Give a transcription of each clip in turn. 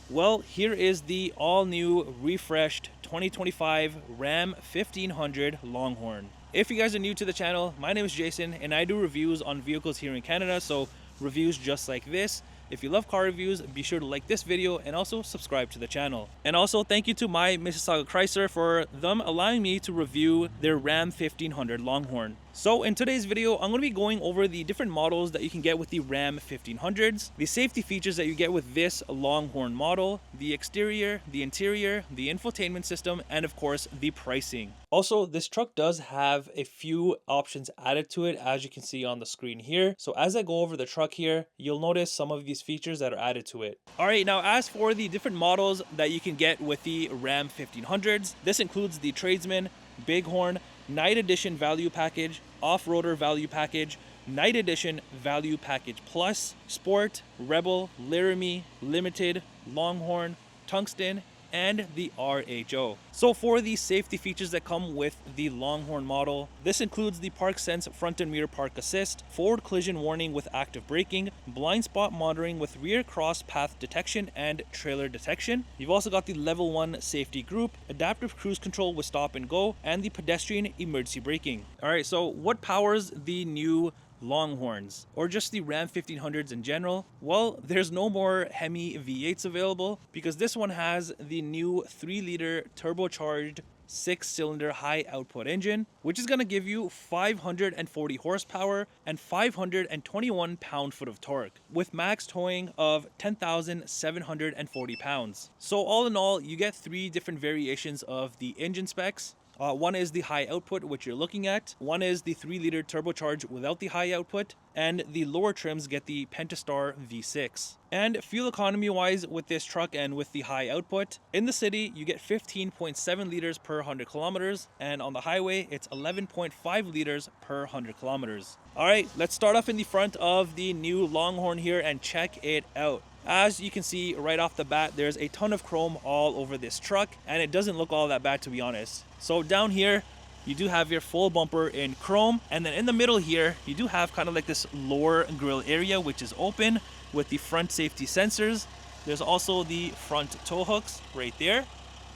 Well, here is the all-new, refreshed 2025 Ram 1500 Longhorn. If you guys are new to the channel, my name is Jason and I do reviews on vehicles here in Canada, so reviews just like this. If you love car reviews, be sure to like this video and also subscribe to the channel. And also thank you to My Mississauga Chrysler for them allowing me to review their Ram 1500 Longhorn. So in today's video, I'm going to be going over the different models that you can get with the Ram 1500s, the safety features that you get with this Longhorn model, the exterior, the interior, the infotainment system, and of course the pricing. Also, this truck does have a few options added to it, as you can see on the screen here. So as I go over the truck here, you'll notice some of these features that are added to it. All right, now as for the different models that you can get with the Ram 1500s, this includes the Tradesman, Bighorn, Night Edition Value Package, Off-Roader Value Package, Night Edition Value Package Plus, Sport, Rebel, Laramie, Limited, Longhorn, Tungsten, and the RHO. So for the safety features that come with the Longhorn model, this includes the Park Sense front and rear park assist, forward collision warning with active braking, blind spot monitoring with rear cross path detection and trailer detection. You've also got the level 1 safety group, adaptive cruise control with stop and go, and the pedestrian emergency braking. All right, so what powers the new Longhorns, or just the Ram 1500s in general? Well, there's no more Hemi V8s available because this one has the new 3-liter turbocharged 6-cylinder high output engine, which is going to give you 540 horsepower and 521 pound-foot of torque with max towing of 10,740 pounds. So all in all, you get 3 different variations of the engine specs. One is the high output, which you're looking at. One is the 3-liter turbocharged without the high output. And the lower trims get the Pentastar V6. And fuel economy wise with this truck and with the high output, in the city you get 15.7 liters per 100 kilometers. And on the highway it's 11.5 liters per 100 kilometers. All right, let's start off in the front of the new Longhorn here and check it out. As you can see right off the bat, there's a ton of chrome all over this truck, and it doesn't look all that bad, to be honest. So down here, you do have your full bumper in chrome, and then in the middle here, you do have kind of like this lower grille area, which is open with the front safety sensors. There's also the front tow hooks right there,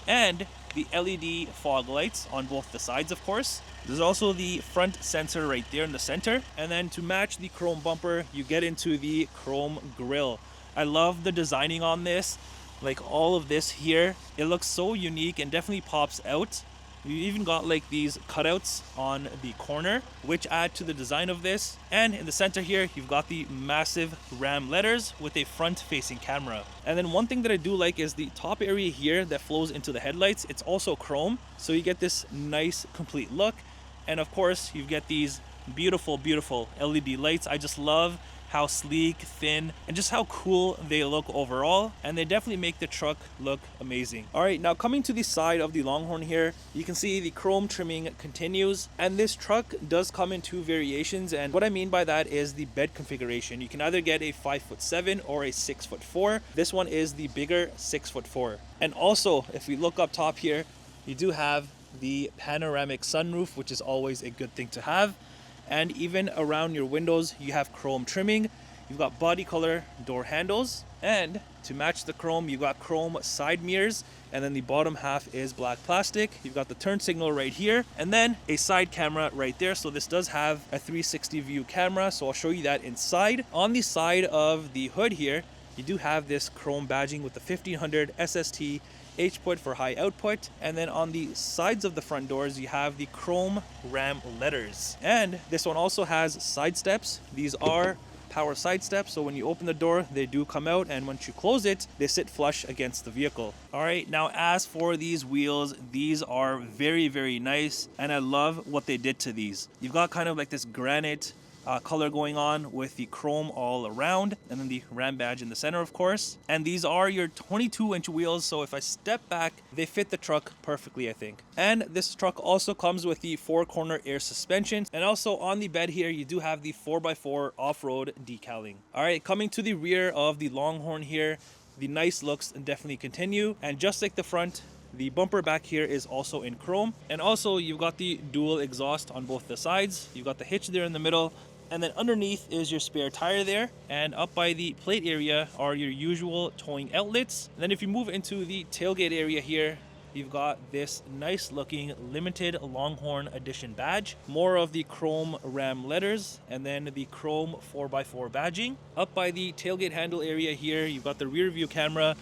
and the LED fog lights on both the sides, of course. There's also the front sensor right there in the center, and then to match the chrome bumper, you get into the chrome grille. I love the designing on this, like all of this here. It looks so unique and definitely pops out. You even got like these cutouts on the corner, which add to the design of this. And in the center here, you've got the massive Ram letters with a front-facing camera. And then one thing that I do like is the top area here that flows into the headlights. It's also chrome, so you get this nice complete look. And of course, you get these beautiful, beautiful LED lights. I just love how sleek, thin, and just how cool they look overall, and they definitely make the truck look amazing. All right, now coming to the side of the Longhorn here, you can see the chrome trimming continues, and this truck does come in 2 variations, and what I mean by that is the bed configuration. You can either get a 5'7" or a 6'4". This one is the bigger 6'4". And also, if we look up top here, you do have the panoramic sunroof, which is always a good thing to have. And even around your windows, you have chrome trimming. You've got body color door handles. And to match the chrome, you've got chrome side mirrors. And then the bottom half is black plastic. You've got the turn signal right here. And then a side camera right there. So this does have a 360 view camera. So I'll show you that inside. On the side of the hood here, you do have this chrome badging with the 1500 SST H-put for high output, and then on the sides of the front doors you have the chrome Ram letters. And this one also has side steps. These are power side steps, so when you open the door they do come out, and once you close it they sit flush against the vehicle. All right, now as for these wheels, these are very, very nice, and I love what they did to these. You've got kind of like this granite color going on with the chrome all around, and then the Ram badge in the center, of course. And these are your 22-inch wheels, so if I step back, they fit the truck perfectly, I think. And this truck also comes with the 4-corner air suspension, and also on the bed here, you do have the 4x4 off-road decaling. All right, coming to the rear of the Longhorn here, the nice looks definitely continue, and just like the front, the bumper back here is also in chrome, and also you've got the dual exhaust on both the sides. You've got the hitch there in the middle, And then underneath is your spare tire there. And up by the plate area are your usual towing outlets. And then if you move into the tailgate area here, you've got this nice looking limited Longhorn edition badge, more of the chrome Ram letters, and then the chrome 4x4 badging. Up by the tailgate handle area here, you've got the rear view camera.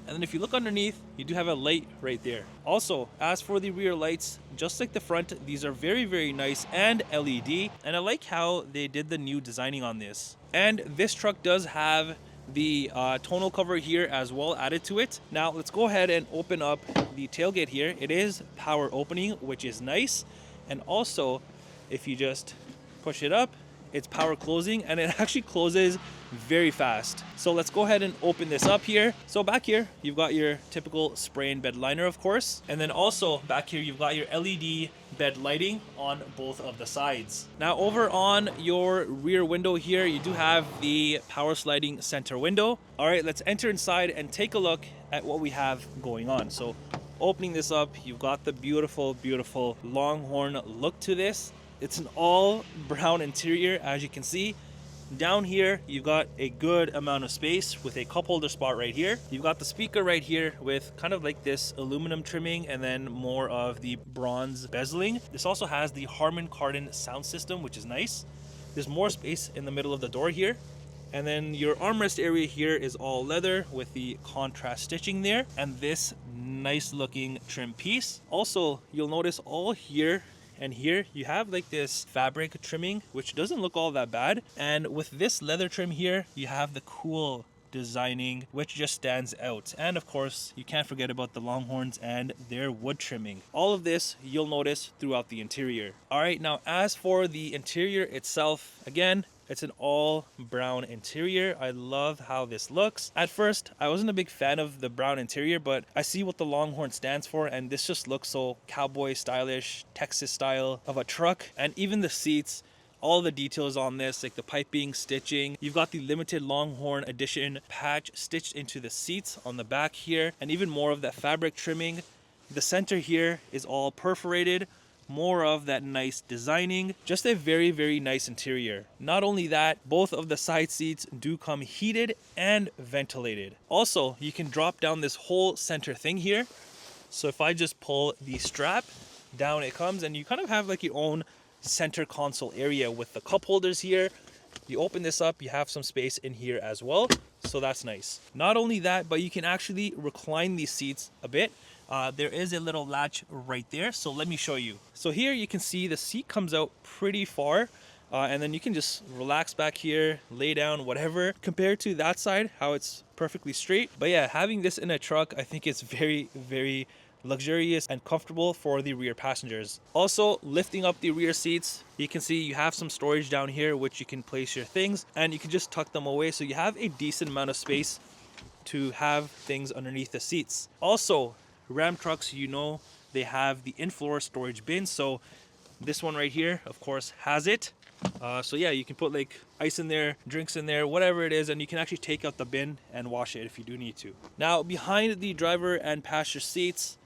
And then if you look underneath, you do have a light right there. Also, as for the rear lights, just like the front, these are very, very nice and LED. And I like how they did the new designing on this. And this truck does have the tonneau cover here as well added to it. Now let's go ahead and open up the tailgate here. It is power opening, which is nice. And also, if you just push it up, it's power closing, and it actually closes very fast. So let's go ahead and open this up here. So back here, you've got your typical spray and bed liner, of course. And then also back here, you've got your LED bed lighting on both of the sides. Now over on your rear window here, you do have the power sliding center window. All right, let's enter inside and take a look at what we have going on. So opening this up, you've got the beautiful, beautiful Longhorn look to this. It's an all brown interior, as you can see. Down here, you've got a good amount of space with a cup holder spot right here. You've got the speaker right here with kind of like this aluminum trimming and then more of the bronze bezeling. This also has the Harman Kardon sound system, which is nice. There's more space in the middle of the door here. And then your armrest area here is all leather with the contrast stitching there. And this nice looking trim piece. Also, you'll notice all here and here you have like this fabric trimming, which doesn't look all that bad. And with this leather trim here, you have the cool designing, which just stands out. And of course, you can't forget about the Longhorns and their wood trimming. All of this you'll notice throughout the interior. All right, now as for the interior itself, again, it's an all brown interior. I love how this looks. At first, I wasn't a big fan of the brown interior, but I see what the Longhorn stands for, and this just looks so cowboy stylish, Texas style of a truck. And even the seats, all the details on this, like the piping, stitching. You've got the limited Longhorn edition patch stitched into the seats on the back here, and even more of that fabric trimming. The center here is all perforated. More of that nice designing. Just a very, very nice interior. Not only that, both of the side seats do come heated and ventilated. Also, you can drop down this whole center thing here. So if I just pull the strap, down it comes, and you kind of have like your own center console area with the cup holders here. You open this up, you have some space in here as well. So that's nice. Not only that, but you can actually recline these seats a bit. There is a little latch right there, so let me show you. So here you can see the seat comes out pretty far, and then you can just relax back here, lay down, whatever. Compared to that side, how it's perfectly straight. But yeah, having this in a truck, I think it's very, very luxurious and comfortable for the rear passengers. Also, lifting up the rear seats, you can see you have some storage down here, which you can place your things, and you can just tuck them away, so you have a decent amount of space to have things underneath the seats. Also, Ram trucks, you know, they have the in-floor storage bin. So this one right here, of course, has it. So yeah, you can put like ice in there, drinks in there, whatever it is, and you can actually take out the bin and wash it if you do need to. Now, behind the driver and passenger seats,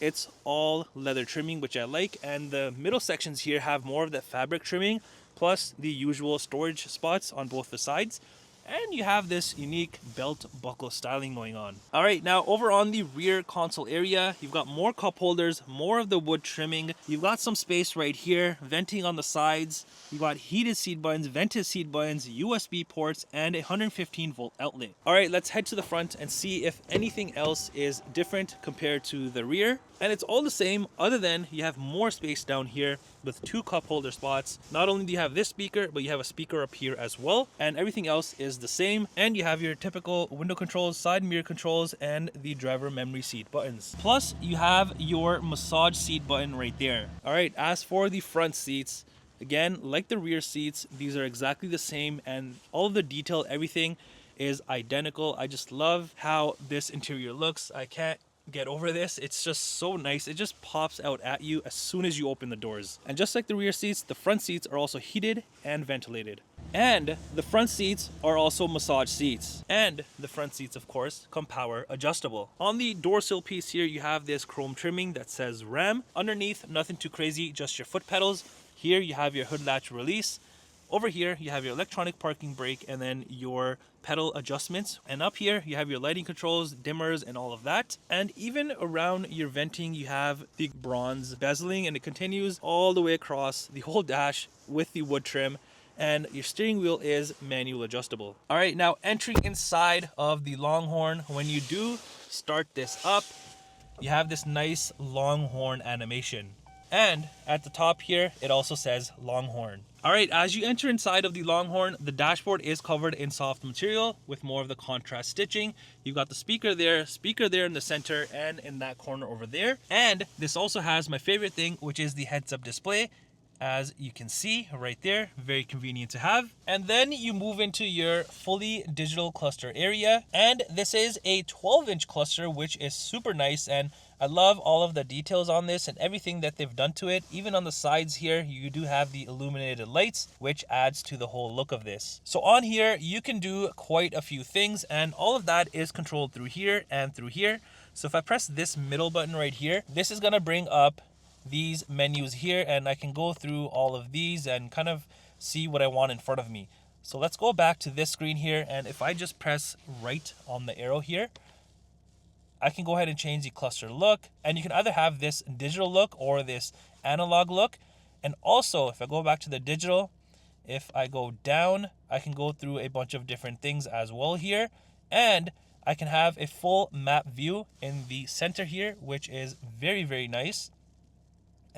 it's all leather trimming, which I like. And the middle sections here have more of that fabric trimming, plus the usual storage spots on both the sides. And you have this unique belt buckle styling going on. All right, now over on the rear console area, you've got more cup holders, more of the wood trimming. You've got some space right here, venting on the sides. You've got heated seat buttons, vented seat buttons, USB ports, and a 115 volt outlet. All right, let's head to the front and see if anything else is different compared to the rear. And it's all the same, other than you have more space down here with two cup holder spots. Not only do you have this speaker, but you have a speaker up here as well. And everything else is the same. And you have your typical window controls, side mirror controls, and the driver memory seat buttons. Plus, you have your massage seat button right there. All right, as for the front seats, again, like the rear seats, these are exactly the same. And all of the detail, everything is identical. I just love how this interior looks. I can't get over this. It's just so nice. It just pops out at you as soon as you open the doors. And just like the rear seats, the front seats are also heated and ventilated. And the front seats are also massage seats. And the front seats, of course, come power adjustable. On the door sill piece here, you have this chrome trimming that says Ram. Underneath, nothing too crazy, just your foot pedals. Here you have your hood latch release. Over here, you have your electronic parking brake and then your pedal adjustments. And up here, you have your lighting controls, dimmers, and all of that. And even around your venting, you have the bronze bezeling, and it continues all the way across the whole dash with the wood trim. And your steering wheel is manual adjustable. All right, now entering inside of the Longhorn, when you do start this up, you have this nice Longhorn animation. And at the top here, it also says Longhorn. All right, as you enter inside of the Longhorn, the dashboard is covered in soft material with more of the contrast stitching. You've got the speaker there in the center, and in that corner over there. And this also has my favorite thing, which is the heads-up display. As you can see right there, very convenient to have. And then you move into your fully digital cluster area. And this is a 12-inch cluster, which is super nice. And I love all of the details on this and everything that they've done to it. Even on the sides here, you do have the illuminated lights, which adds to the whole look of this. So on here, you can do quite a few things, and all of that is controlled through here and through here. So if I press this middle button right here, this is gonna bring up these menus here, and I can go through all of these and kind of see what I want in front of me. So let's go back to this screen here, and if I just press right on the arrow here, I can go ahead and change the cluster look, and you can either have this digital look or this analog look. And also, if I go back to the digital, if I go down, I can go through a bunch of different things as well here, and I can have a full map view in the center here, which is very, very nice.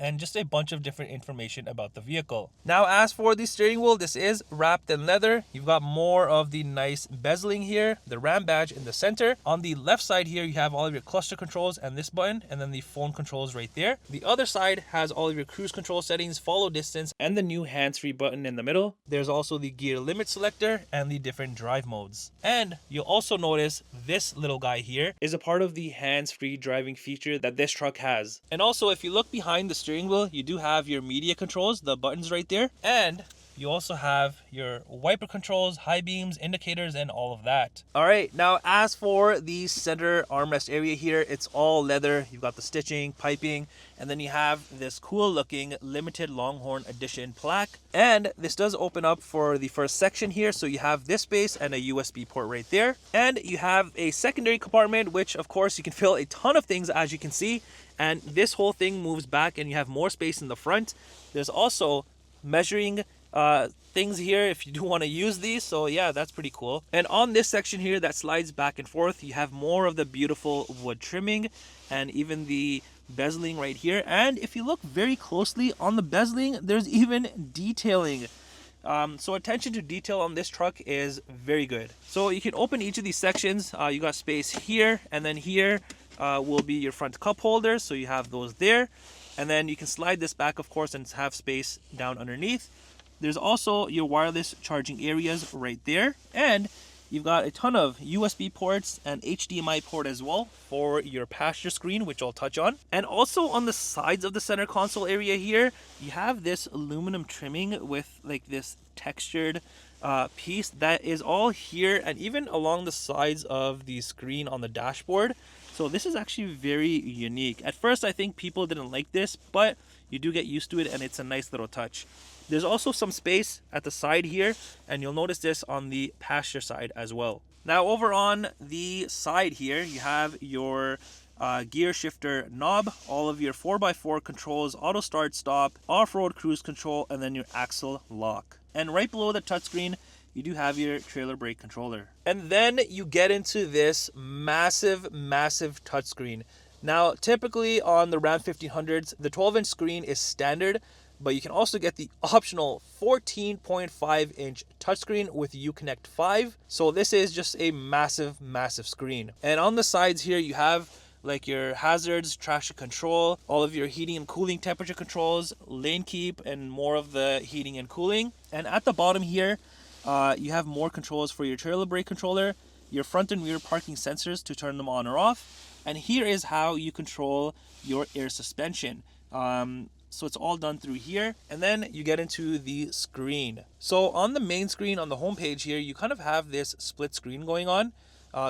And just a bunch of different information about the vehicle. Now, as for the steering wheel, this is wrapped in leather. You've got more of the nice bezeling here, the Ram badge in the center. On the left side here, you have all of your cluster controls and this button, and then the phone controls right there. The other side has all of your cruise control settings, follow distance, and the new hands-free button in the middle. There's also the gear limit selector and the different drive modes. And you'll also notice this little guy here is a part of the hands-free driving feature that this truck has. And also, if you look behind the steering wheel, you do have your media controls, the buttons right there, and you also have your wiper controls, high beams, indicators, and all of that. All right, now as for the center armrest area here, it's all leather. You've got the stitching, piping, and then you have this cool looking limited Longhorn edition plaque. And this does open up for the first section here, so you have this space and a USB port right there. And you have a secondary compartment, which of course you can fill a ton of things, as you can see. And this whole thing moves back and you have more space in the front. There's also measuring things here if you do want to use these. So yeah, that's pretty cool. And on this section here that slides back and forth, you have more of the beautiful wood trimming and even the bezeling right here. And if you look very closely on the bezeling, there's even detailing. So attention to detail on this truck is very good. So you can open each of these sections. You got space here, and then here will be your front cup holders, so you have those there. And then you can slide this back, of course, and have space down underneath. There's also your wireless charging areas right there, and you've got a ton of USB ports and HDMI port as well for your passenger screen, which I'll touch on. And also on the sides of the center console area here, you have this aluminum trimming with like this textured piece that is all here and even along the sides of the screen on the dashboard. So this is actually very unique. At first, I think people didn't like this, but you do get used to it and it's a nice little touch. There's also some space at the side here, and you'll notice this on the passenger side as well. Now over on the side here, you have your gear shifter knob, all of your 4x4 controls, auto start stop, off-road cruise control, and then your axle lock. And right below the touchscreen, you do have your trailer brake controller. And then you get into this massive touchscreen. Now, typically on the Ram 1500s, the 12-inch screen is standard, but you can also get the optional 14.5-inch touchscreen with Uconnect 5. So this is just a massive screen. And on the sides here, you have like your hazards, traction control, all of your heating and cooling temperature controls, lane keep, and more of the heating and cooling. And at the bottom here, you have more controls for your trailer brake controller, your front and rear parking sensors to turn them on or off. And here is how you control your air suspension. So it's all done through here, and then you get into the screen. So on the main screen on the home page here, you kind of have this split screen going on.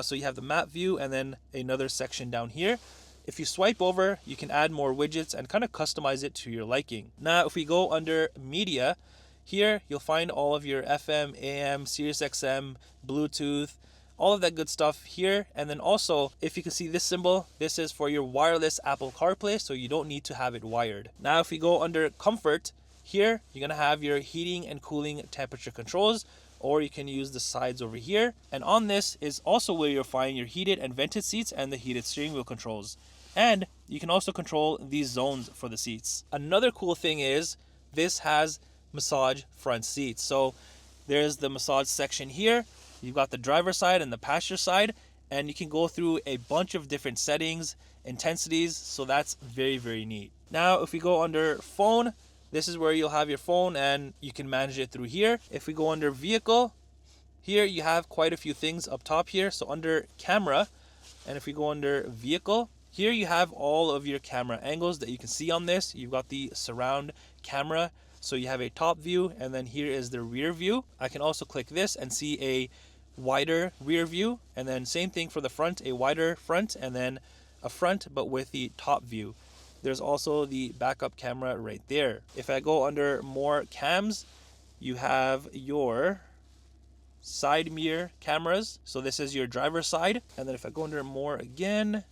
So you have the map view and then another section down here. If you swipe over, you can add more widgets and kind of customize it to your liking. Now, if we go under media, Here you'll find all of your FM, AM, Sirius XM, Bluetooth, all of that good stuff here. And then also, if you can see this symbol, this is for your wireless Apple CarPlay, so you don't need to have it wired. Now if we go under comfort, here you're gonna have your heating and cooling temperature controls, or you can use the sides over here. And on this is also where you'll find your heated and vented seats and the heated steering wheel controls. And you can also control these zones for the seats. Another cool thing is this has massage front seats. So there's the massage section here. You've got the driver side and the passenger side, and you can go through a bunch of different settings, intensities. So that's very, very neat. Now, if we go under phone, this is where you'll have your phone and you can manage it through here. If we go under vehicle, here you have quite a few things up top here. So under camera, and if we go under vehicle, here you have all of your camera angles that you can see on this. You've got the surround camera. So you have a top view, and then here is the rear view. I can also click this and see a wider rear view, and then same thing for the front, a wider front, and then a front but with the top view. There's also the backup camera right there. If I go under more cams, you have your side mirror cameras. So this is your driver's side. And then if I go under more again,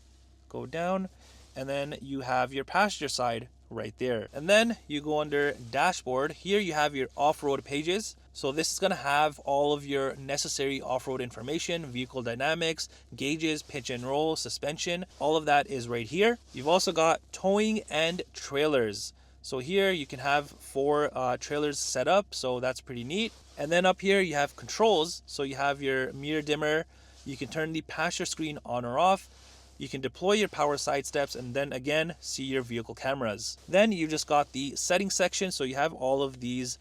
go down, and then you have your passenger side right there. And then you go under dashboard. Here you have your off-road pages. So this is going to have all of your necessary off-road information, vehicle dynamics, gauges, pitch and roll, suspension, all of that is right here. You've also got towing and trailers. So here you can have 4 trailers set up, so that's pretty neat. And then up here you have controls. So you have your mirror dimmer. You can turn the passenger screen on or off. You can deploy your power side steps, and then again see your vehicle cameras. Then you just got the settings section, so you have all of these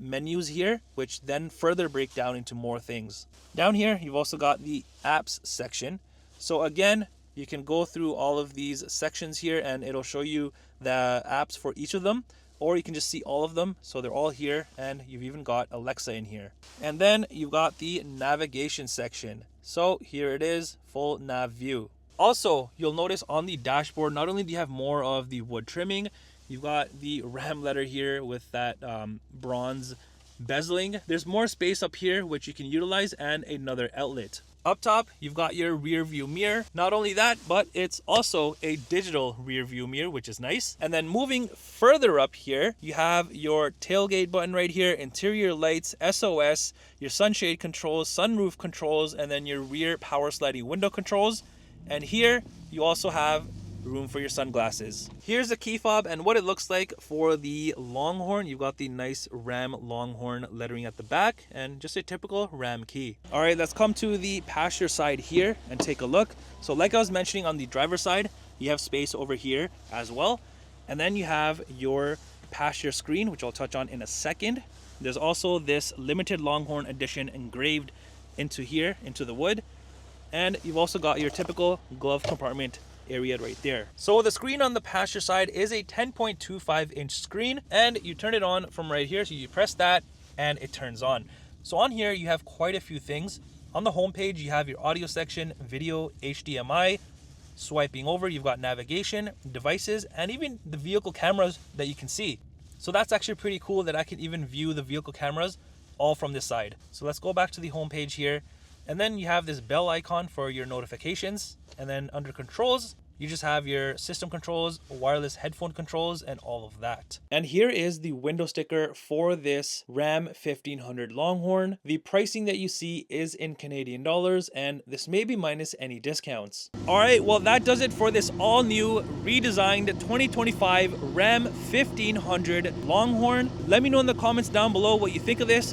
menus here, which then further break down into more things. Down here you've also got the apps section. So again, you can go through all of these sections here and it'll show you the apps for each of them, or you can just see all of them. So they're all here, and you've even got Alexa in here. And then you've got the navigation section. So here it is, full nav view. Also, you'll notice on the dashboard, not only do you have more of the wood trimming, you've got the Ram letter here with that bronze bezeling. There's more space up here which you can utilize, and another outlet. Up top, you've got your rear view mirror. Not only that, but it's also a digital rear view mirror, which is nice. And then moving further up here, you have your tailgate button right here, interior lights, SOS, your sunshade controls, sunroof controls, and then your rear power sliding window controls. And here you also have room for your sunglasses. Here's the key fob and what it looks like for the Longhorn. You've got the nice Ram Longhorn lettering at the back and just a typical Ram key. All right, let's come to the passenger side here and take a look. So like I was mentioning, on the driver's side, you have space over here as well. And then you have your passenger screen, which I'll touch on in a second. There's also this limited Longhorn edition engraved into here, into the wood. And you've also got your typical glove compartment area right there. So the screen on the passenger side is a 10.25 inch screen, and you turn it on from right here. So you press that and it turns on. So on here you have quite a few things. On the home page you have your audio section, video, HDMI. Swiping over, you've got navigation, devices, and even the vehicle cameras that you can see. So that's actually pretty cool that I can even view the vehicle cameras all from this side. So let's go back to the home page here. And then you have this bell icon for your notifications. And then under controls, you just have your system controls, wireless headphone controls, and all of that. And here is the window sticker for this Ram 1500 Longhorn. The pricing that you see is in Canadian dollars, and this may be minus any discounts. All right, well, that does it for this all new redesigned 2025 Ram 1500 Longhorn. Let me know in the comments down below what you think of this.